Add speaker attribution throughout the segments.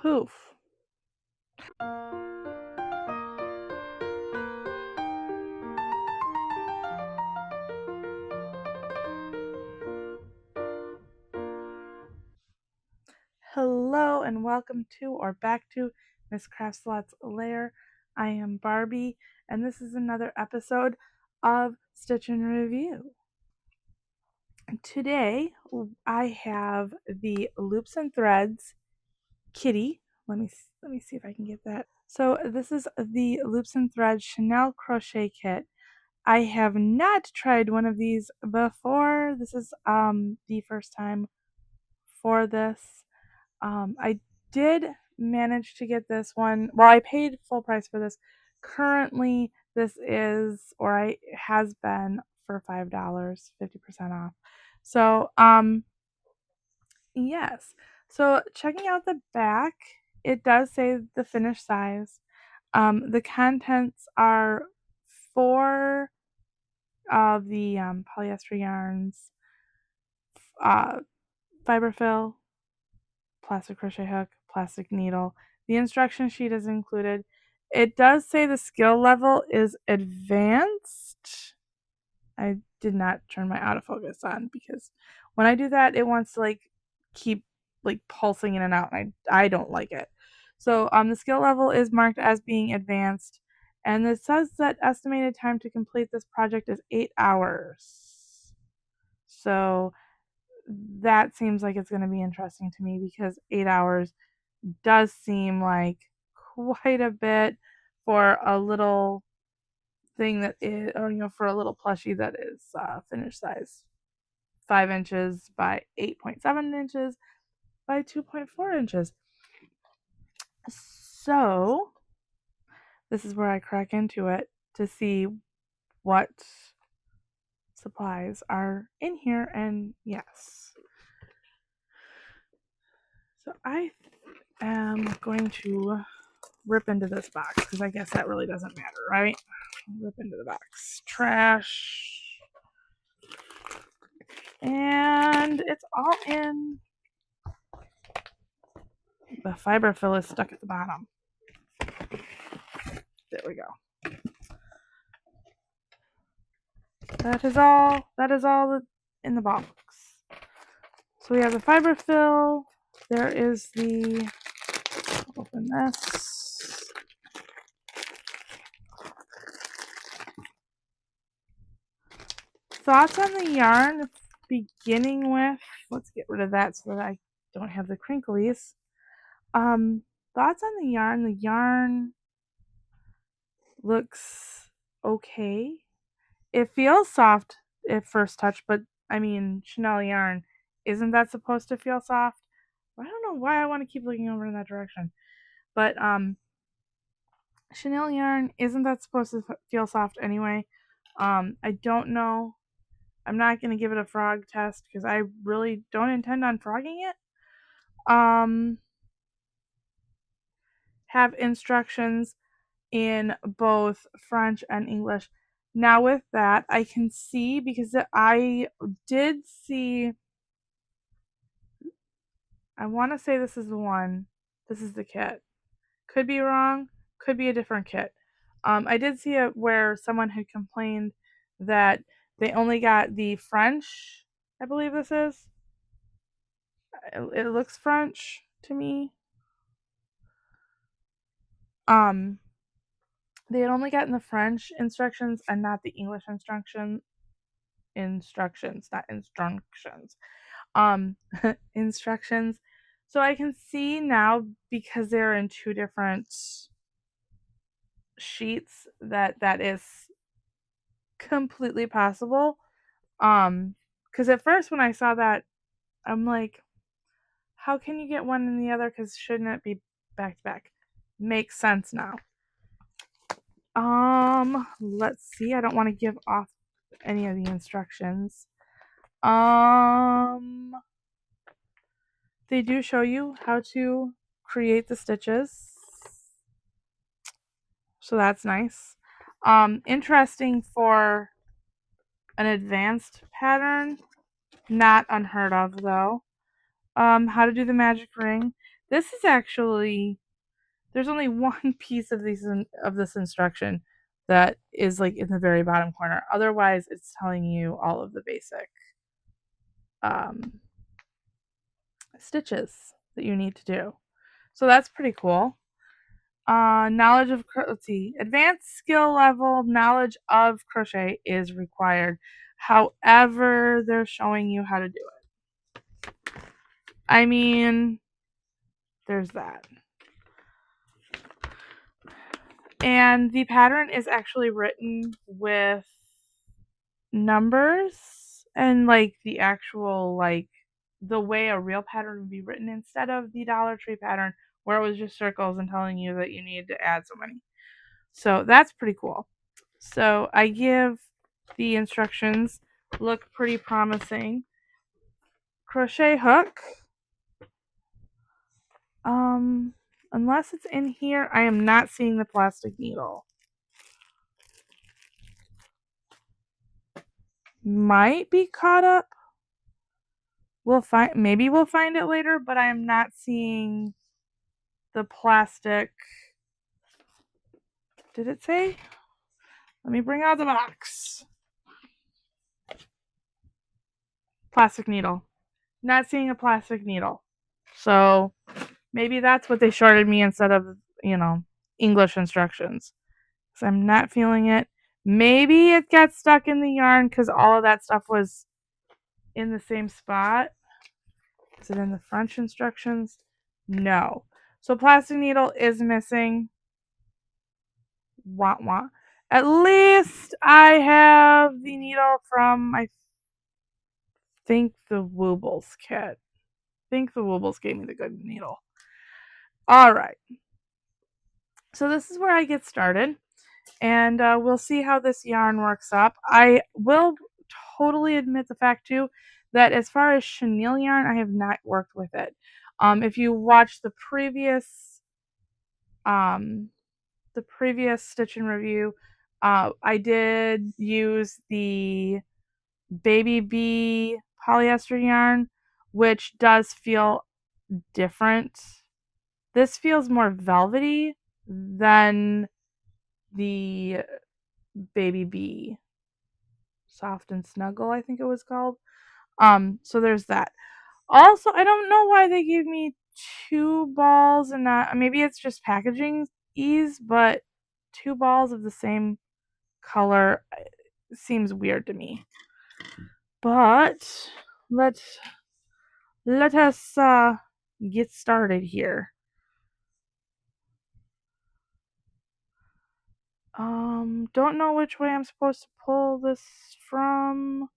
Speaker 1: poof. Hello and welcome to or back to Miss Craftslot's Lair. I am Barbie and this is another episode of Stitch and Review. Today I have the Loops and Threads kitty. Let me see if I can get that. So this is the Loops and Threads Chanel crochet kit. I have not tried one of these before. This is the first time for this. I did manage to get this one. Well, I paid full price for this. Currently, this is, or I has been for $5, 50% off. So, yes. So, checking out the back, it does say the finished size. The contents are 4 of the polyester yarns, fiberfill, plastic crochet hook, plastic needle. The instruction sheet is included. It does say the skill level is advanced. I did not turn my autofocus on because when I do that, it wants to keep pulsing in and out, and I don't like it. So the skill level is marked as being advanced, and it says that estimated time to complete this project is 8 hours. So that seems like it's going to be interesting to me because 8 hours does seem like quite a bit for a little thing that is, or for a little plushie that is finished size 5 inches by 8.7 inches by 2.4 inches. So this is where I crack into it to see what supplies are in here, and yes. So I am going to rip into this box because I guess that really doesn't matter, right? Rip into the box. Trash. And it's all in. The fiberfill is stuck at the bottom. There we go. That is all in the box. So we have the fiberfill. There is the, open this. Thoughts on the yarn, beginning with, let's get rid of that so that I don't have the crinklies. Thoughts on the yarn. The yarn looks okay. It feels soft at first touch, but I mean, Chanel yarn, isn't that supposed to feel soft? I don't know why I want to keep looking over in that direction. But Chanel yarn, isn't that supposed to feel soft anyway? I don't know. I'm not going to give it a frog test because I really don't intend on frogging it. Have instructions in both French and English. Now with that, I can see, because I did see, I want to say this is the one, this is the kit. Could be wrong, could be a different kit. I did see it where someone had complained that they only got the French, I believe this is. It looks French to me. They had only gotten the French instructions and not the English instructions, not instructions. Instructions. So I can see now, because they're in 2 different sheets, that is completely possible. Because at first when I saw that, I'm like, how can you get one and the other? Because shouldn't it be back to back? Makes sense now. Let's see. I don't want to give off any of the instructions. They do show you how to create the stitches, so that's nice. Interesting for an advanced pattern, not unheard of though. How to do the magic ring. This is actually, there's only one piece of this instruction that is like in the very bottom corner. Otherwise, it's telling you all of the basic um, stitches that you need to do. So that's pretty cool. Knowledge of let's see, advanced skill level knowledge of crochet is required. However, they're showing you how to do it. I mean, there's that. And the pattern is actually written with numbers and like the actual like the way a real pattern would be written instead of the Dollar Tree pattern where it was just circles and telling you that you needed to add so many. So that's pretty cool. So I give the instructions, look pretty promising. Crochet hook. Unless it's in here, I am not seeing the plastic needle. Might be caught up. Maybe we'll find it later, but I am not seeing the plastic. Did it say? Let me bring out the box. Plastic needle. Not seeing a plastic needle. So maybe that's what they shorted me instead of, English instructions. So I'm not feeling it. Maybe it got stuck in the yarn because all of that stuff was in the same spot. Is it in the French instructions? No. So plastic needle is missing. Wah wah. At least I have the needle from, I think, the Woobles kit. I think the Woobles gave me the good needle. All right. So this is where I get started. And we'll see how this yarn works up. I will totally admit the fact, too, that as far as chenille yarn, I have not worked with it. If you watch the previous stitch and review, I did use the Baby Bee polyester yarn, which does feel different. This feels more velvety than the Baby Bee Soft and Snuggle, I think it was called. So there's that. Also, I don't know why they gave me 2 balls and not, maybe it's just packaging ease, but 2 balls of the same color seems weird to me. But let us get started here. Don't know which way I'm supposed to pull this from.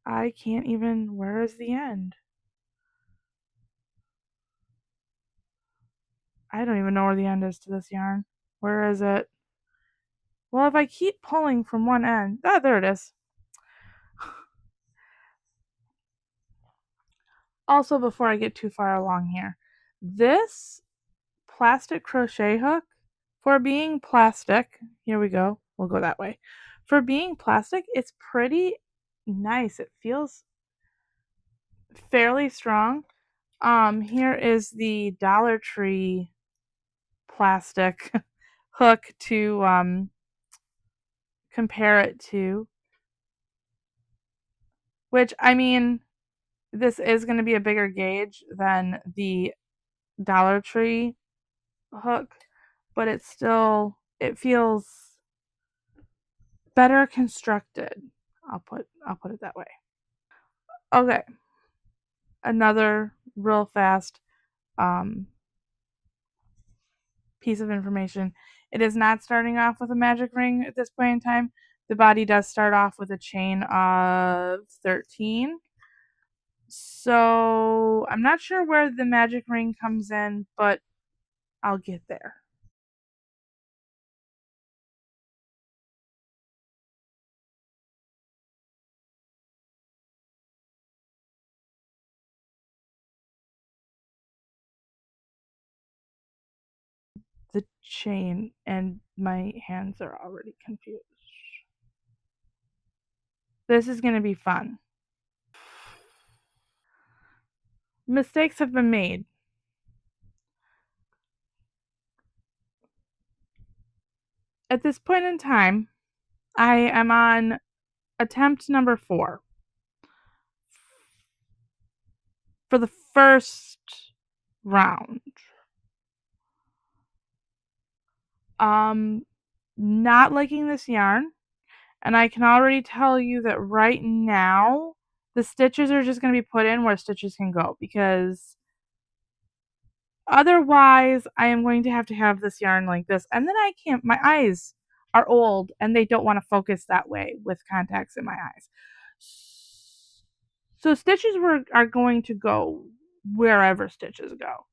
Speaker 1: I can't even, where is the end? I don't even know where the end is to this yarn. Where is it? Well, if I keep pulling from one end, there it is. Also, before I get too far along here, this plastic crochet hook, for being plastic, here we go, we'll go that way. For being plastic, it's pretty nice. It feels fairly strong. Here is the Dollar Tree plastic hook to compare it to, which, I mean, this is going to be a bigger gauge than the Dollar Tree hook, but it feels better constructed. I'll put it that way. Okay. Another real fast piece of information. It is not starting off with a magic ring at this point in time. The body does start off with a chain of 13. So I'm not sure where the magic ring comes in, but I'll get there. The chain, and my hands are already confused. This is going to be fun. mistakes have been made. At this point in time, I am on attempt number 4 for the first round. Not liking this yarn, and I can already tell you that right now the stitches are just going to be put in where stitches can go, because otherwise I am going to have this yarn like this, and then I can't, my eyes are old and they don't want to focus that way with contacts in my eyes. So stitches are going to go wherever stitches go.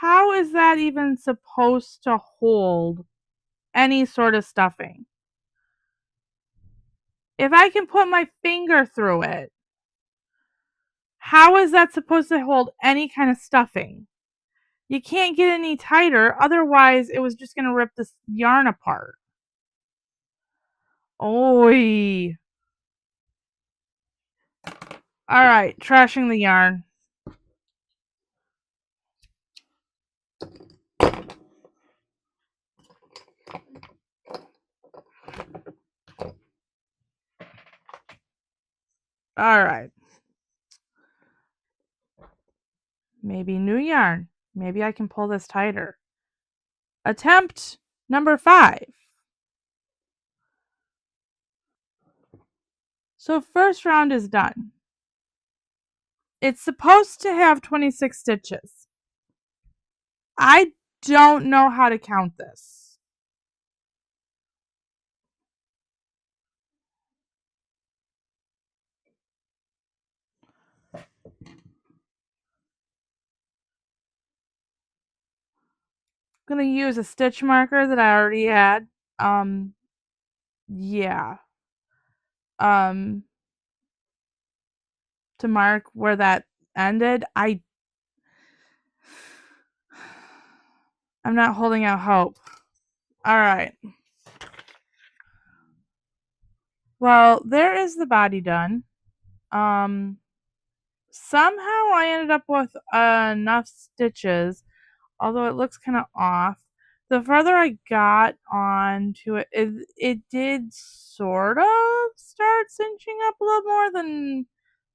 Speaker 1: How is that even supposed to hold any sort of stuffing? If I can put my finger through it, how is that supposed to hold any kind of stuffing? You can't get any tighter, otherwise it was just going to rip this yarn apart. Oy. Alright, trashing the yarn. Alright. Maybe new yarn. Maybe I can pull this tighter. Attempt number 5. So first round is done. It's supposed to have 26 stitches. I don't know how to count this. I'm going to use a stitch marker that I already had. Yeah. To mark where that ended. I'm not holding out hope. Alright. Well, there is the body done. Somehow I ended up with enough stitches, although it looks kind of off. The further I got onto it, it did sort of start cinching up a little more than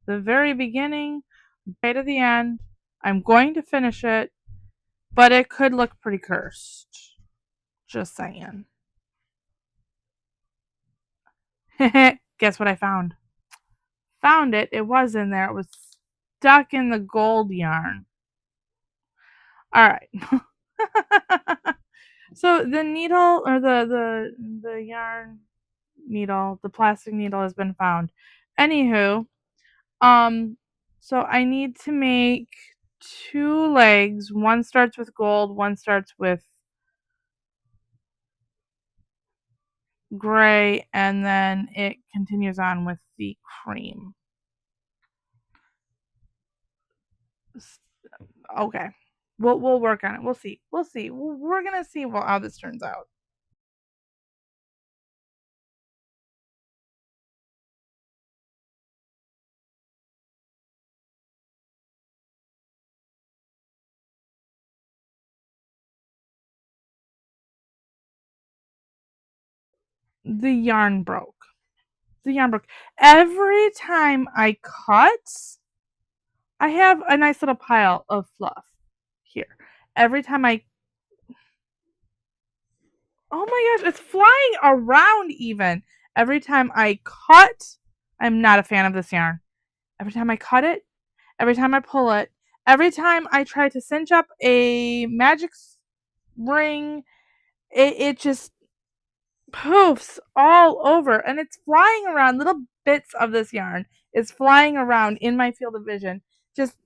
Speaker 1: the very beginning. Right at the end, I'm going to finish it, but it could look pretty cursed. Just saying. Guess what I found? Found it. It was in there. It was stuck in the gold yarn. Alright. So the needle, or the yarn needle, the plastic needle has been found. Anywho, so I need to make 2 legs. One starts with gold, one starts with gray, and then it continues on with the cream. Okay. We'll work on it. We'll see. We're gonna see how this turns out. The yarn broke. Every time I cut, I have a nice little pile of fluff here. Every time I Oh my gosh, it's flying around even. Every time I cut, I'm not a fan of this yarn. Every time I cut it, every time I pull it, every time I try to cinch up a magic ring, it just poofs all over, and it's flying around. Little bits of this yarn is flying around in my field of vision. Just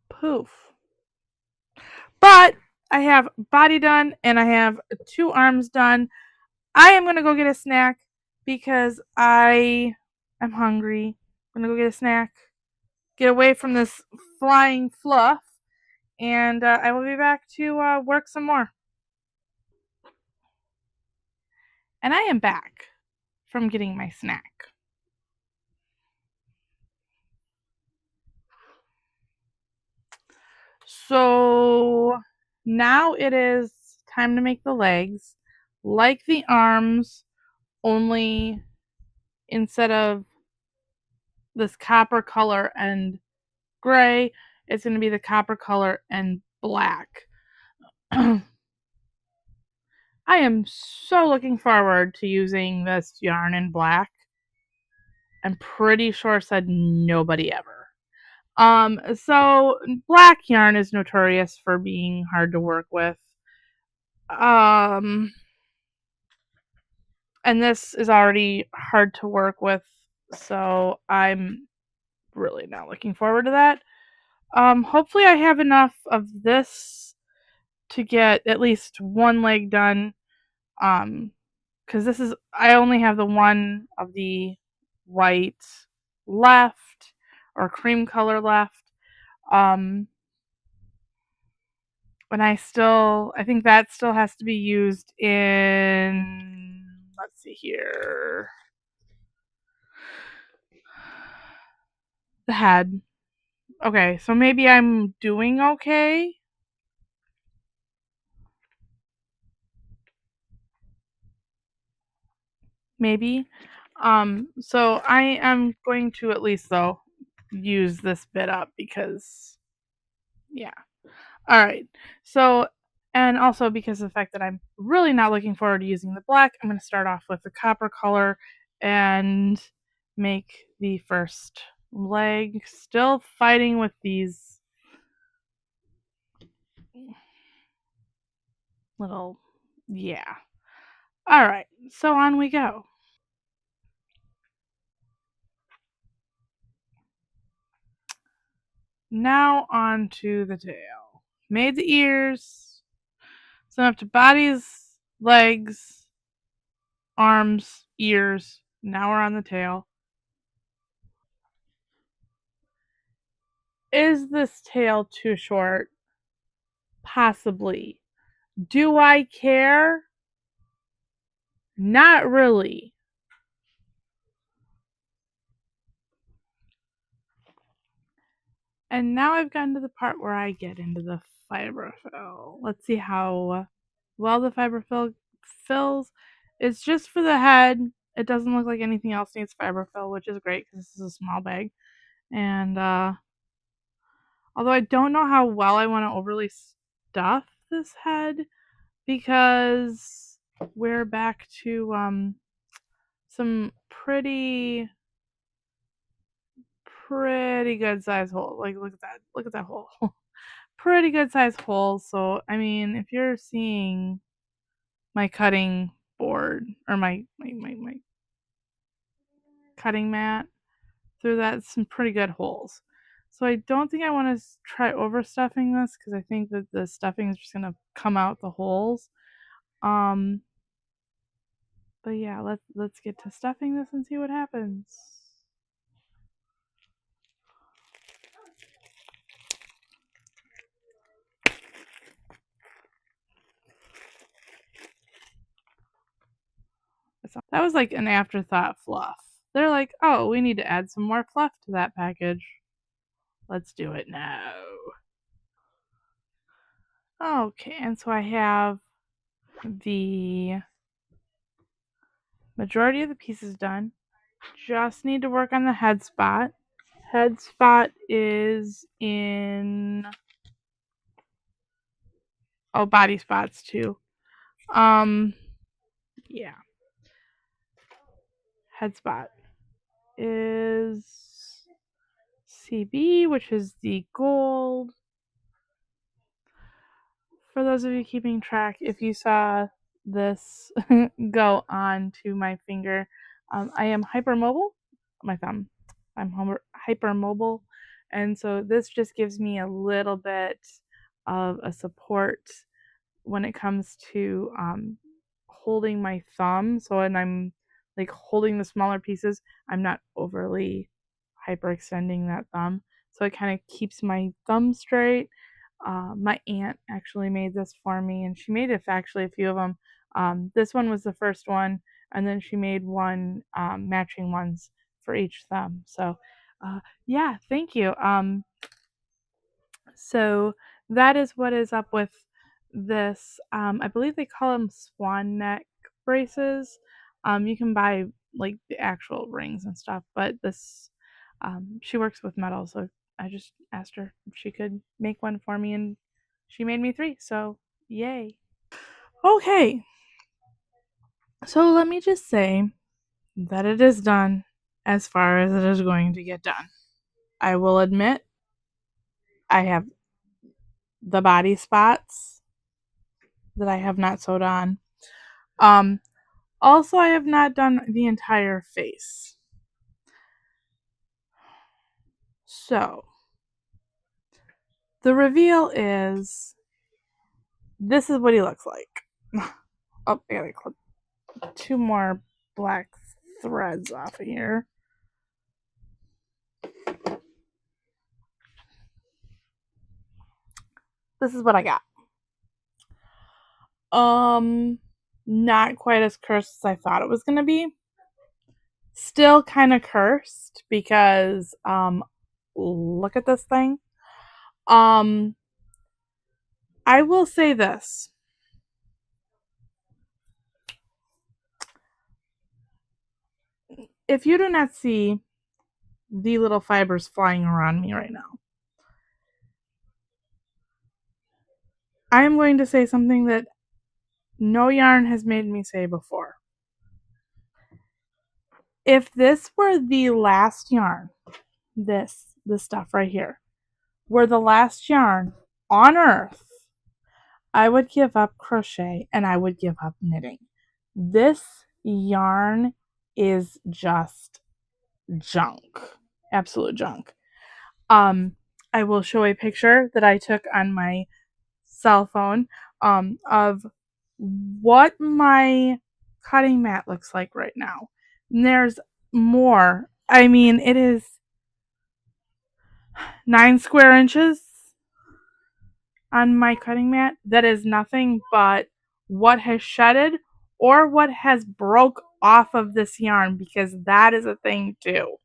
Speaker 1: poof. But I have body done and I have 2 arms done. I am going to go get a snack because I am hungry. I'm going to go get a snack, get away from this flying fluff, and I will be back to work some more. And I am back from getting my snack. So now it is time to make the legs. Like the arms, only instead of this copper color and gray, it's going to be the copper color and black. I am so looking forward to using this yarn in black. I'm pretty sure said nobody ever. So black yarn is notorious for being hard to work with. And this is already hard to work with, so I'm really not looking forward to that. Hopefully I have enough of this to get at least one leg done. Because this is, I only have the one of the white left, or cream color left. And I think that still has to be used in, let's see here, the head. Okay, so maybe I'm doing okay. Maybe. So I am going to at least though use this bit up because yeah. All right. So and also because of the fact that I'm really not looking forward to using the black, I'm going to start off with the copper color and make the first leg. Still fighting with these little, yeah. All right. So on we go. Now on to the tail. Made the ears. So up to bodies, legs, arms, ears. Now we're on the tail. Is this tail too short? Possibly. Do I care? Not really. And now I've gotten to the part where I get into the fiberfill. Let's see how well the fiberfill fills. It's just for the head. It doesn't look like anything else needs fiberfill, which is great because this is a small bag. And although I don't know how well I want to overly stuff this head because we're back to some pretty good size hole. Like look at that hole. Pretty good size hole. So I mean, if you're seeing my cutting board or my cutting mat through that, some pretty good holes. So I don't think I want to try overstuffing this because I think that the stuffing is just gonna come out the holes. But yeah, let's get to stuffing this and see what happens. That was like an afterthought fluff. They're like, oh, we need to add some more fluff to that package. Let's do it now. Okay, and so I have the majority of the pieces done. Just need to work on the head spot. Head spot is in, oh, body spots too. Yeah. Head spot is CB, which is the gold. For those of you keeping track, if you saw this go on to my finger, I am hypermobile, my thumb. I'm hypermobile, and so this just gives me a little bit of a support when it comes to holding my thumb. So when I'm like holding the smaller pieces, I'm not overly hyperextending that thumb. So it kind of keeps my thumb straight. My aunt actually made this for me, and she made actually a few of them. This one was the first one, and then she made one matching ones for each thumb. So, yeah, thank you. So that is what is up with this. I believe they call them swan neck braces. You can buy like the actual rings and stuff, but this she works with metal, so I just asked her if she could make one for me, and she made me 3. So yay! Okay, so let me just say that it is done as far as it is going to get done. I will admit I have the body spots that I have not sewed on. Also, I have not done the entire face. So, the reveal is this is what he looks like. Oh, I gotta clip 2 more black threads off of here. This is what I got. Not quite as cursed as I thought it was gonna be. Still kind of cursed because look at this thing. I will say this. If you do not see the little fibers flying around me right now, I am going to say something that no yarn has made me say before. If this were the last yarn, this stuff right here, were the last yarn on earth, I would give up crochet and I would give up knitting. This yarn is just junk. Absolute junk. I will show a picture that I took on my cell phone of what my cutting mat looks like right now. And there's more. I mean, it is 9 square inches on my cutting mat. That is nothing but what has shedded or what has broke off of this yarn, because that is a thing too.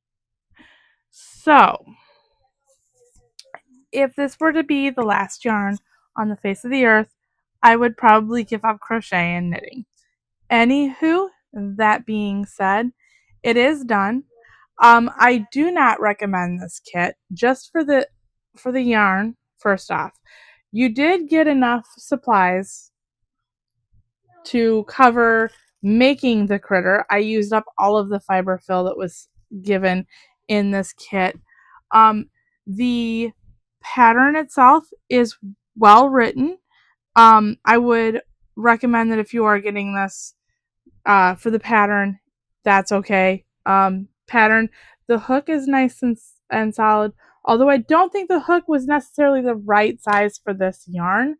Speaker 1: So, if this were to be the last yarn on the face of the earth, I would probably give up crochet and knitting. Anywho, that being said, it is done. I do not recommend this kit just for the yarn. First off, you did get enough supplies to cover making the critter. I used up all of the fiber fill that was given in this kit. The pattern itself is well written. I would recommend that if you are getting this for the pattern, that's okay. Pattern, the hook is nice and solid, although I don't think the hook was necessarily the right size for this yarn.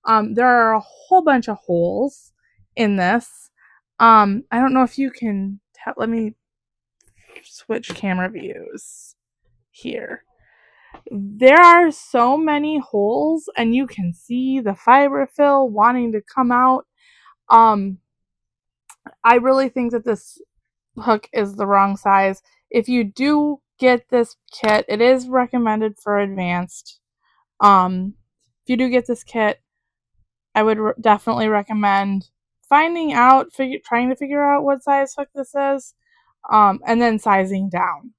Speaker 1: There are a whole bunch of holes in this. I don't know if you can tell. Let me switch camera views here. There are so many holes, and you can see the fiber fill wanting to come out. I really think that this hook is the wrong size. If you do get this kit, it is recommended for advanced. If you do get this kit, I would definitely recommend finding out, trying to figure out what size hook this is, and then sizing down.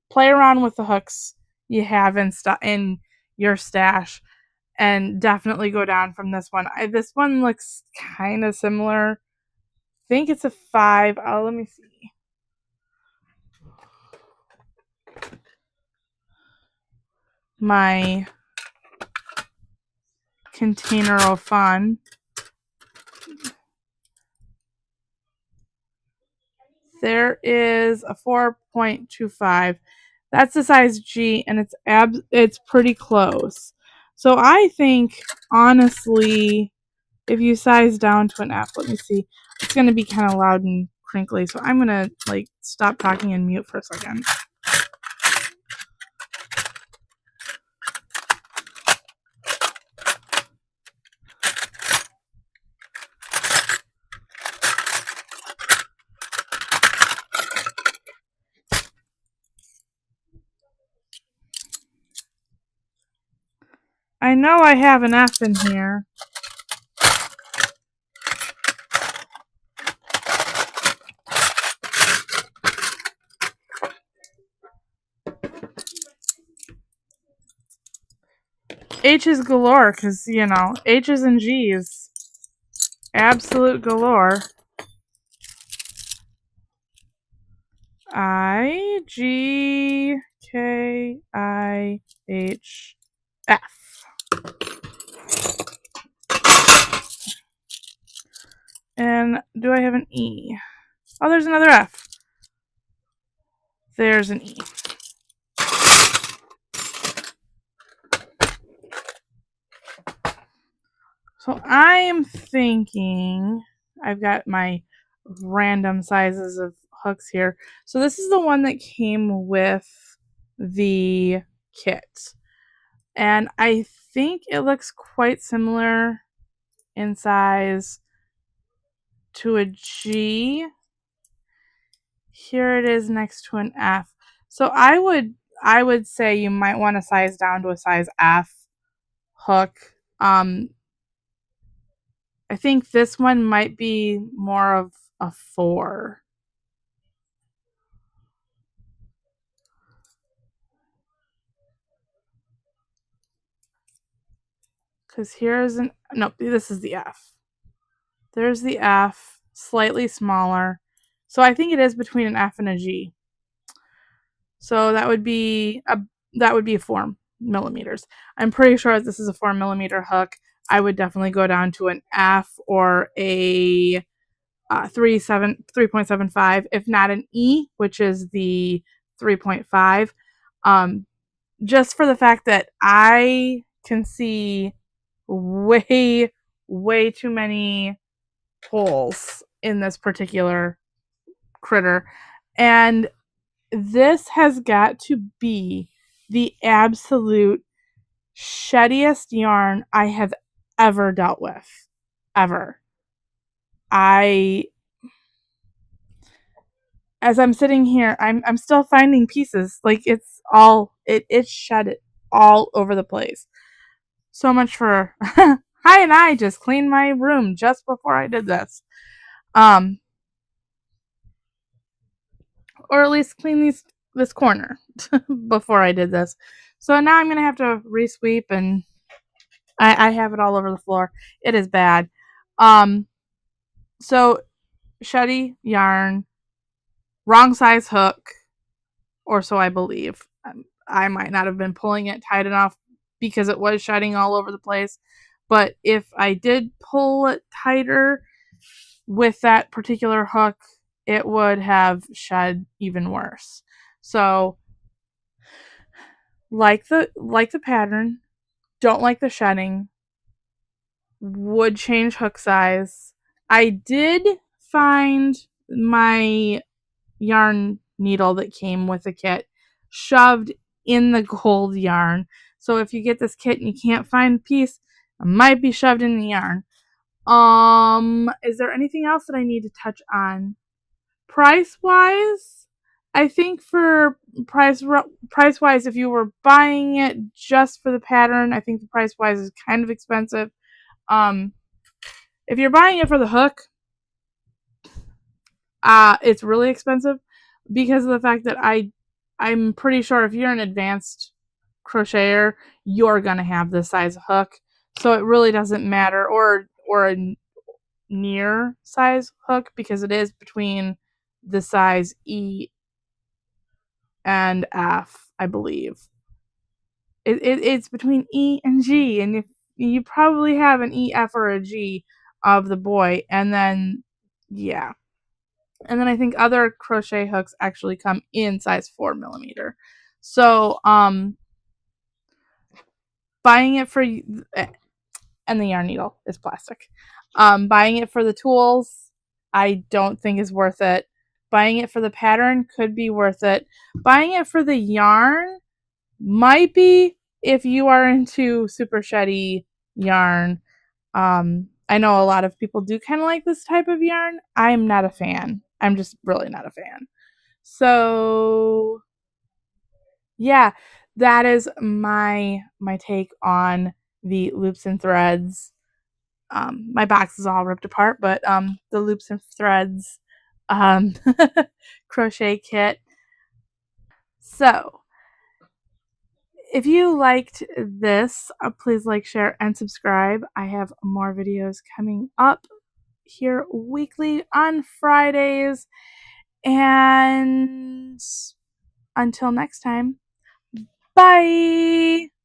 Speaker 1: Play around with the hooks you have in your stash, and definitely go down from this one. This one looks kind of similar. I think it's a 5. Oh, let me see. My container of fun. There is a 4.25. That's the size G, and it's pretty close. So I think, honestly, if you size down to an F, let me see. It's going to be kind of loud and crinkly, so I'm going to like stop talking and mute for a second. I know I have an F in here. H's galore, because, you know, H's and G's. Absolute galore. I, G, K, I, H, F. And do I have an E? Oh, there's another F. There's an E. So I am thinking, I've got my random sizes of hooks here. So this is the one that came with the kit. And I think it looks quite similar in size to a G. Here it is next to an F. So I would say you might want to size down to a size F hook. I think this one might be more of a 4. Because here's an, nope, this is the F. There's the F, slightly smaller. So I think it is between an F and a G. So that would be 4 millimeters. I'm pretty sure this is a 4 millimeter hook. I would definitely go down to an F or a 3.75, if not an E, which is the 3.5. Just for the fact that I can see way too many holes in this particular critter, and this has got to be the absolute sheddiest yarn I have ever dealt with. Ever. As I'm sitting here, I'm still finding pieces. Like it's shed all over the place. So much for Hi, and I just cleaned my room just before I did this. Or at least clean this corner before I did this. So now I'm gonna have to resweep, and I have it all over the floor. It is bad. So sheddy yarn, wrong size hook, or so I believe. I might not have been pulling it tight enough because it was shedding all over the place. But if I did pull it tighter with that particular hook, it would have shed even worse. So like the pattern, don't like the shedding, would change hook size. I did find my yarn needle that came with the kit shoved in the gold yarn. So if you get this kit and you can't find a piece, it might be shoved in the yarn. Is there anything else that I need to touch on? Price wise, I think for price wise, if you were buying it just for the pattern, I think the price wise is kind of expensive. If you're buying it for the hook, it's really expensive because of the fact that I'm pretty sure if you're an advanced crocheter, you're gonna have this size hook. So it really doesn't matter, or a near size hook, because it is between the size E and F, I believe. It's between E and G, and if you probably have an E, F, or a G of the boy, and then yeah. And then I think other crochet hooks actually come in size 4 millimeter. So buying it for, and the yarn needle is plastic. Buying it for the tools, I don't think is worth it. Buying it for the pattern could be worth it. Buying it for the yarn might be if you are into super sheddy yarn. I know a lot of people do kind of like this type of yarn. I'm not a fan. I'm just really not a fan. So yeah, that is my take on the loops and threads. My box is all ripped apart, but the loops and threads um, crochet kit. So if you liked this, please like, share, and subscribe. I have more videos coming up here weekly on Fridays. And until next time, bye!